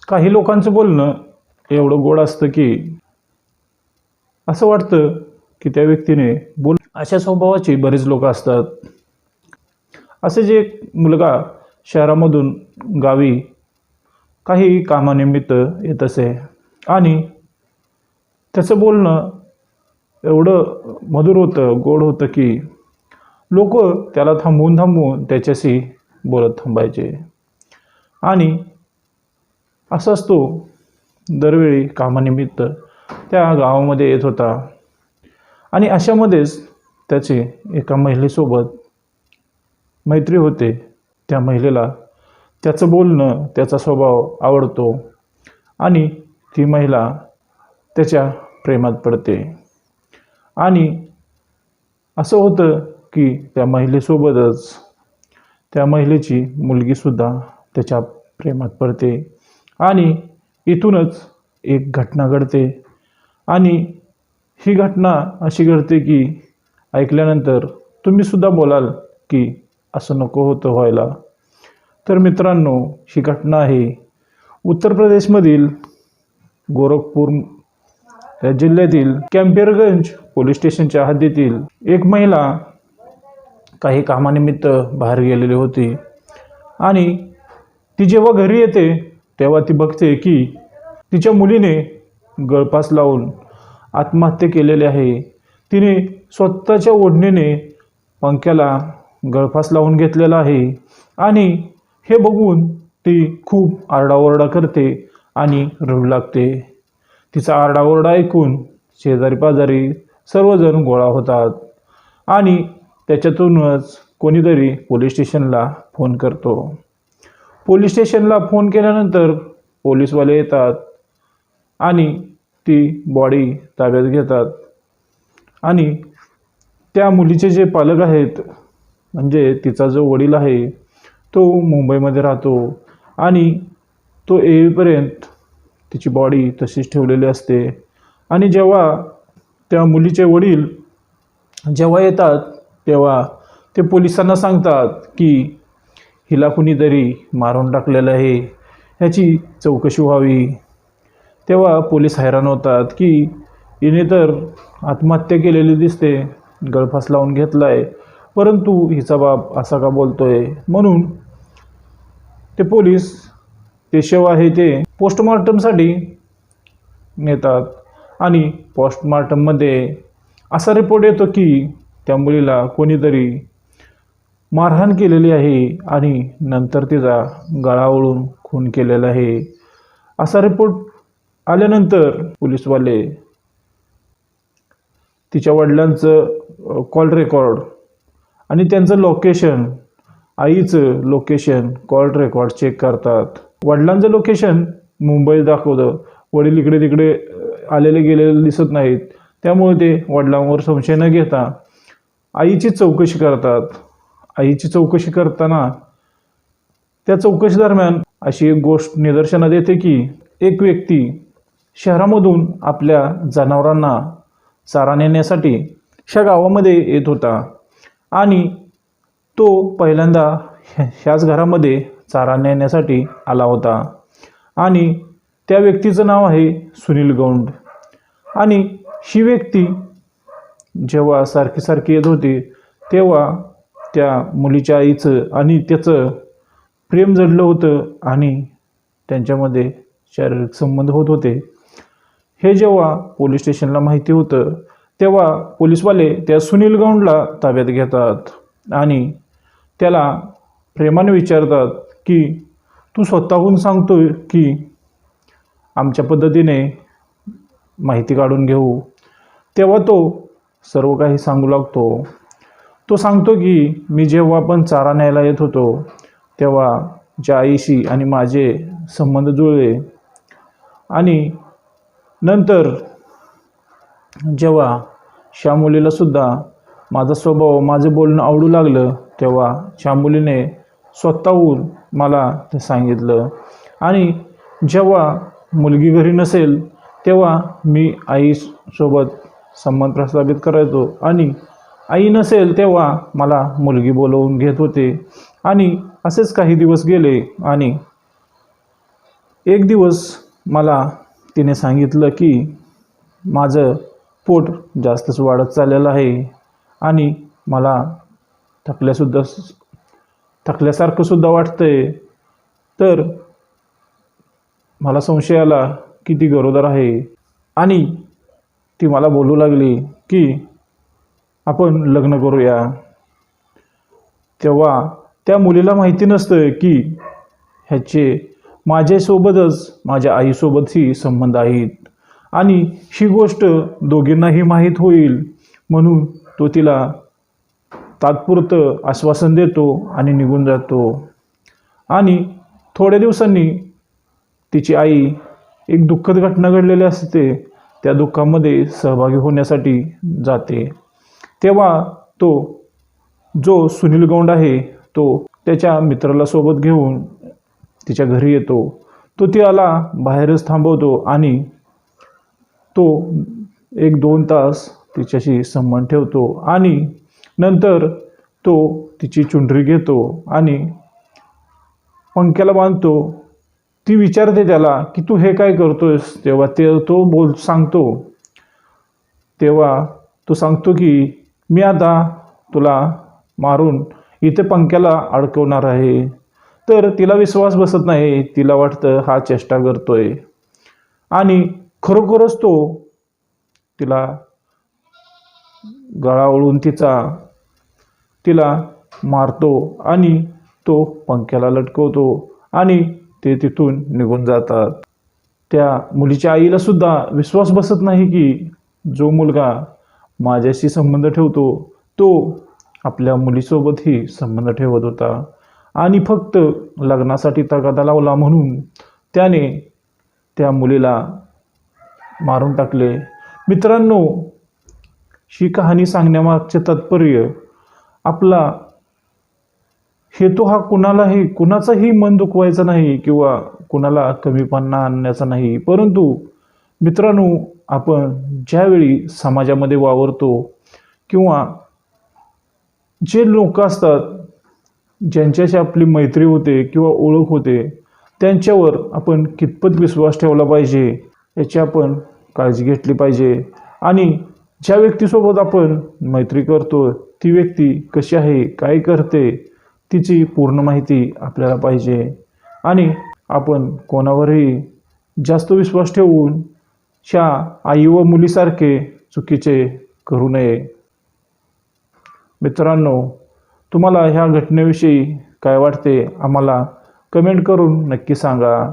काही लोकांचं बोलणं एवढं गोड असतं की असं वाटतं की त्या व्यक्तीने बोल अशा स्वभावाची बरेच लोक असतात. असेच एक मुलगा शहरामधून गावी काही कामानिमित्त येत असे आणि त्याचं बोलणं एवढं मधुर होतं, गोड होतं की लोक त्याला थांबवून थांबवून त्याच्याशी बोलत थांबायचे. आणि असंच तो दरवेळी कामानिमित्त त्या गावामध्ये येत होता आणि अशामध्येच त्याची एका महिलेसोबत मैत्री होते. त्या महिलेला त्याचं बोलणं, त्याचा स्वभाव आवडतो आणि ती महिला त्याच्या प्रेमात पडते. आणि असं होतं की त्या महिलेसोबतच त्या महिलेची मुलगीसुद्धा त्याच्या प्रेमात पडते. आणि इथूनच एक घटना घडते आणि ही घटना अशी घडते की ऐकल्यानंतर तुम्हीसुद्धा बोलाल की असं नको होतं व्हायला. तर मित्रांनो, ही घटना आहे उत्तर प्रदेशमधील गोरखपूर या जिल्ह्यातील कॅम्पियरगंज पोलीस स्टेशनच्या हद्दीतील एक महिला काही कामानिमित्त बाहेर गेलेली होती आणि ती जेव्हा घरी येते तेव्हा ती बघते की तिच्या मुलीने गळफास लावून आत्महत्या केलेली आहे. तिने स्वतःच्या ओढणीने पंख्याला गळफास लावून घेतलेला आहे आणि हे बघून ती खूप आरडाओरडा करते आणि रडू लागते. तिचा आरडाओरडा ऐकून शेजारी पाजारी सर्वजण गोळा होतात आणि त्याच्यातूनच कोणीतरी पोलीस स्टेशनला फोन करतो. पोलीस स्टेशनला फोन केल्यानंतर पोलीसवाले येतात आणि ती बॉडी ताब्यात घेतात. आणि त्या मुलीचे जे पालक आहेत, म्हणजे तिचा जो वडील आहे तो मुंबईमध्ये राहतो आणि तो येईपर्यंत तिची बॉडी तशीच ठेवलेली असते. आणि जेव्हा त्या मुलीचे वडील जेव्हा येतात तेव्हा ते पोलिसांना सांगतात की हिला कुणीतरी मारून टाकलेलं आहे, ह्याची चौकशी व्हावी. तेव्हा पोलीस हैराण होतात की हिने तर आत्महत्या केलेली दिसते, गळफास लावून घेतला आहे, परंतु हिचा बाप असा का बोलतोय. म्हणून ते पोलीस ते शव आहे ते पोस्टमॉर्टमसाठी नेतात आणि पोस्टमॉर्टममध्ये असा रिपोर्ट येतो की त्या मुलीला कोणीतरी मारहाण केलेली आहे आणि नंतर तिचा गळा ओळून खून केलेला आहे. असा रिपोर्ट आल्यानंतर पोलीसवाले तिच्या वडिलांचं कॉल रेकॉर्ड आणि त्यांचं लोकेशन, आईचं लोकेशन, कॉल रेकॉर्ड चेक करतात. वडिलांचं लोकेशन मुंबईत दाखवतं, वडील इकडे तिकडे आलेले गेलेले दिसत नाहीत, त्यामुळे ते वडिलांवर संशय न घेता आईची चौकशी करतात. आईची चौकशी करताना त्या चौकशी दरम्यान अशी एक गोष्ट निदर्शनात येते की एक व्यक्ती शहरामधून आपल्या जनावरांना चारा नेण्यासाठी ह्या गावामध्ये येत होता आणि तो पहिल्यांदा ह्याच घरामध्ये चारा नेण्यासाठी आला होता. आणि त्या व्यक्तीचं नाव आहे सुनील गौंड. आणि ही व्यक्ती जेव्हा सारखी सारखी येत होती तेव्हा त्या मुलीच्या आईचं आणि त्याचं प्रेम जडलं होतं आणि त्यांच्यामध्ये शारीरिक संबंध होत होते. हे जेव्हा पोलीस स्टेशनला माहिती होतं तेव्हा पोलीसवाले त्या सुनील गौंडला ताब्यात घेतात आणि त्याला प्रेमाने विचारतात की तू स्वतःहून सांगतोय की आमच्या पद्धतीने माहिती काढून घेऊ. तेव्हा तो सर्व काही सांगू लागतो. तो सांगतो की मी जेव्हा पण चारा न्यायला येत होतो तेव्हा ज्या आईशी आणि माझे संबंध जुळले आणि नंतर जेव्हा ह्या मुलीलासुद्धा माझा स्वभाव, माझं बोलणं आवडू लागलं तेव्हा ह्या मुलीने स्वतःहून मला ते सांगितलं. आणि जेव्हा मुलगी घरी नसेल तेव्हा मी आईसोबत संबंध प्रस्थापित करायचो आणि आई नसेल तेव्हा मला मुलगी बोलवून घेत होते. आणि असेच काही दिवस गेले आणि एक दिवस मला तिने सांगितलं की माझं पोट जास्तच वाढत चाललेलं आहे आणि मला थकल्यासुद्धा थकल्यासारखं सुद्धा वाटतंय. तर मला संशय आला की ती गरोदर आहे आणि ती मला बोलू लागली की आपण लग्न करूया. तेव्हा त्या मुलीला माहिती नसतं की ह्याचे माझ्यासोबतच माझ्या आईसोबतही संबंध आहेत आणि ही गोष्ट दोघींनाही माहीत होईल म्हणून तो तिला तात्पुरतं आश्वासन देतो आणि निघून जातो. आणि थोड्या दिवसांनी तिची आई एक दुःखद घटना घडलेली असते त्या दुःखामध्ये सहभागी होण्यासाठी जाते. तेव्हा तो जो सुनील गौंड आहे तो त्याच्या मित्राला सोबत घेऊन तिच्या घरी येतो. तो त्याला बाहेरच थांबवतो आणि तो 1-2 तास तिच्याशी संबंध ठेवतो आणि नंतर तो तिची चुंडरी घेतो आणि पंख्याला बांधतो. ती विचारते त्याला की तू हे काय करतोयस. तेव्हा तो सांगतो. तेव्हा तो सांगतो की मी आता तुला मारून इथे पंख्याला अडकवणार आहे. तर तिला विश्वास बसत नाही. तिला वाटतं हा चेष्टा करतोय आणि खरोखरच तो तिला गळा ओळून तिला मारतो आणि तो पंख्याला लटकवतो आणि ते तिथून निघून जातात. त्या मुलीच्या आईला सुद्धा विश्वास बसत नाही की जो मुलगा माझ्याशी संबंध ठेवतो तो आपल्या मुलीसोबतही संबंध ठेवत होता आणि फक्त लग्नासाठी तगादा लावला म्हणून त्याने त्या मुलीला मारून टाकले. मित्रांनो, ही कहाणी सांगण्यामागचे तात्पर्य आपला हेतू हा कुणाचाही मन दुखवायचा नाही किंवा कुणाला कमीपणा आणण्याचा नाही. परंतु मित्रांनो, आपण ज्यावेळी समाजामध्ये वावरतो किंवा जे लोक असतात ज्यांच्याशी आपली मैत्री होते किंवा ओळख होते त्यांच्यावर आपण कितपत विश्वास ठेवला पाहिजे याची आपण काळजी घेतली पाहिजे. आणि ज्या व्यक्तीसोबत आपण मैत्री करतो ती व्यक्ती कशी आहे, काय करते, तिची पूर्ण माहिती आपल्याला पाहिजे. आणि आपण कोणावरही जास्त विश्वास ठेवून ह्या आई व मुलीसारखे चुकीचे करू नये. मित्रांनो, तुम्हाला ह्या घटनेविषयी काय वाटते आम्हाला कमेंट करून नक्की सांगा.